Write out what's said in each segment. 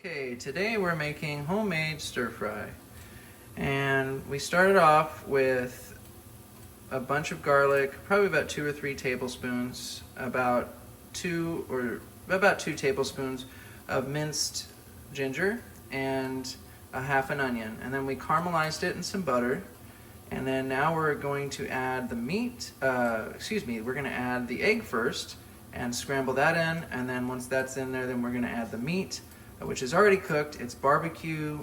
Okay, today we're making homemade stir fry. And we started off with a bunch of garlic, probably about 2 or 3 tablespoons, about 2 tablespoons of minced ginger, and a half an onion. And then we caramelized it in some butter. And then now we're going to add the meat, we're gonna add the egg first and scramble that in. And then once that's in there, then we're gonna add the meat, which is already cooked. It's barbecue,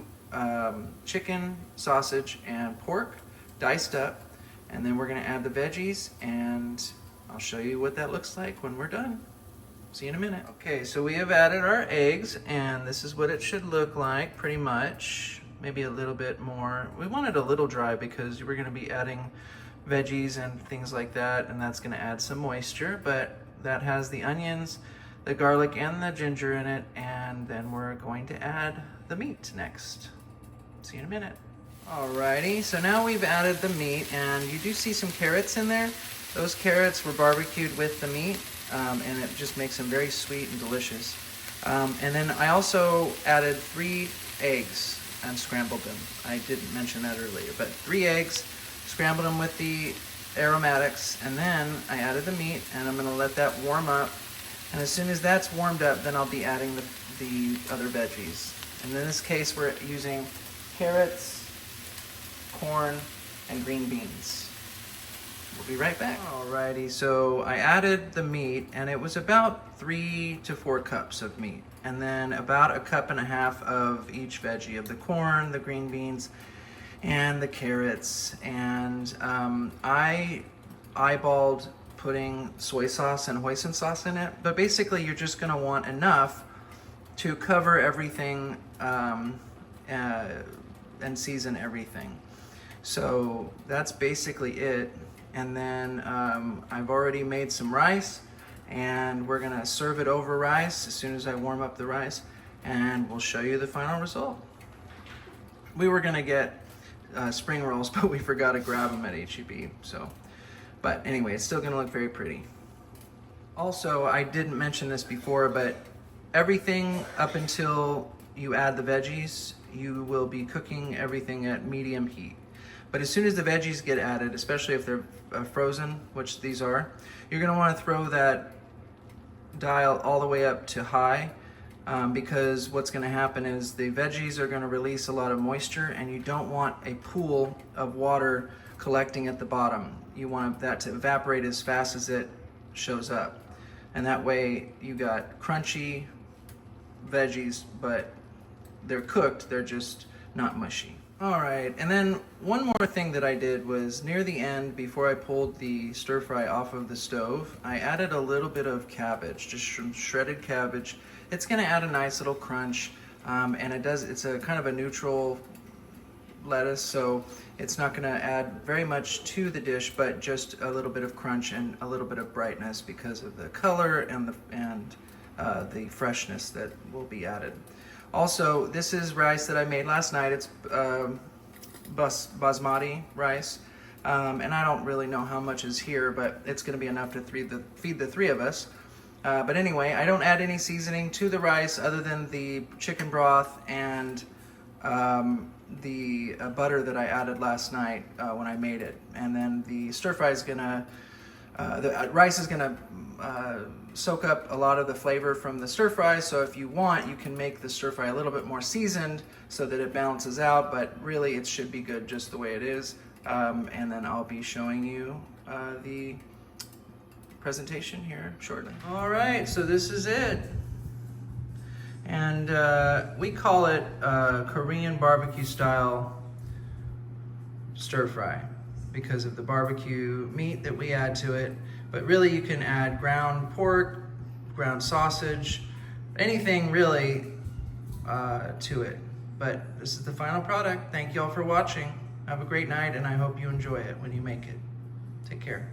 chicken, sausage, and pork, diced up. And then we're gonna add the veggies, and I'll show you what that looks like when we're done. See you in a minute. Okay, so we have added our eggs, and this is what it should look like, pretty much. Maybe a little bit more. We want it a little dry because we're gonna be adding veggies and things like that, and that's gonna add some moisture, but that has the onions, the garlic, and the ginger in it, and then we're going to add the meat next. See you in a minute. Alrighty, so now we've added the meat, and you do see some carrots in there. Those carrots were barbecued with the meat, and it just makes them very sweet and delicious. And then I also added 3 eggs and scrambled them. I didn't mention that earlier, but 3 eggs, scrambled them with the aromatics, and then I added the meat, and I'm gonna let that warm up. And as soon as that's warmed up, then I'll be adding the other veggies. And in this case, we're using carrots, corn, and green beans. We'll be right back. Alrighty, so I added the meat, and it was about 3 to 4 cups of meat. And then about 1.5 cups of each veggie, of the corn, the green beans, and the carrots. And I eyeballed putting soy sauce and hoisin sauce in it, but basically you're just gonna want enough to cover everything and season everything. So that's basically it. And then I've already made some rice, and we're gonna serve it over rice as soon as I warm up the rice, and we'll show you the final result. We were gonna get spring rolls, but we forgot to grab them at HEB, so. But anyway, it's still gonna look very pretty. Also, I didn't mention this before, but everything up until you add the veggies, you will be cooking everything at medium heat. But as soon as the veggies get added, especially if they're frozen, which these are, you're gonna wanna throw that dial all the way up to high, because what's gonna happen is the veggies are gonna release a lot of moisture, and you don't want a pool of water collecting at the bottom. You want that to evaporate as fast as it shows up. And that way you got crunchy veggies, but they're cooked, they're just not mushy. All right, and then one more thing that I did was near the end, before I pulled the stir fry off of the stove, I added a little bit of cabbage, just shredded cabbage. It's gonna add a nice little crunch, and it's a kind of a neutral lettuce, so it's not gonna add very much to the dish, but just a little bit of crunch and a little bit of brightness because of the color and the freshness that will be added. Also, this is rice that I made last night. It's basmati rice, and I don't really know how much is here, but it's gonna be enough to feed the 3 of us. But anyway, I don't add any seasoning to the rice other than the chicken broth and the butter that I added last night when I made it. And then the stir fry is gonna, the rice is gonna soak up a lot of the flavor from the stir fry. So if you want, you can make the stir fry a little bit more seasoned so that it balances out, but really it should be good just the way it is. And then I'll be showing you the presentation here shortly. All right, so this is it. And we call it Korean barbecue style stir fry because of the barbecue meat that we add to it. But really you can add ground pork, ground sausage, anything really to it. But this is the final product. Thank you all for watching. Have a great night, and I hope you enjoy it when you make it. Take care.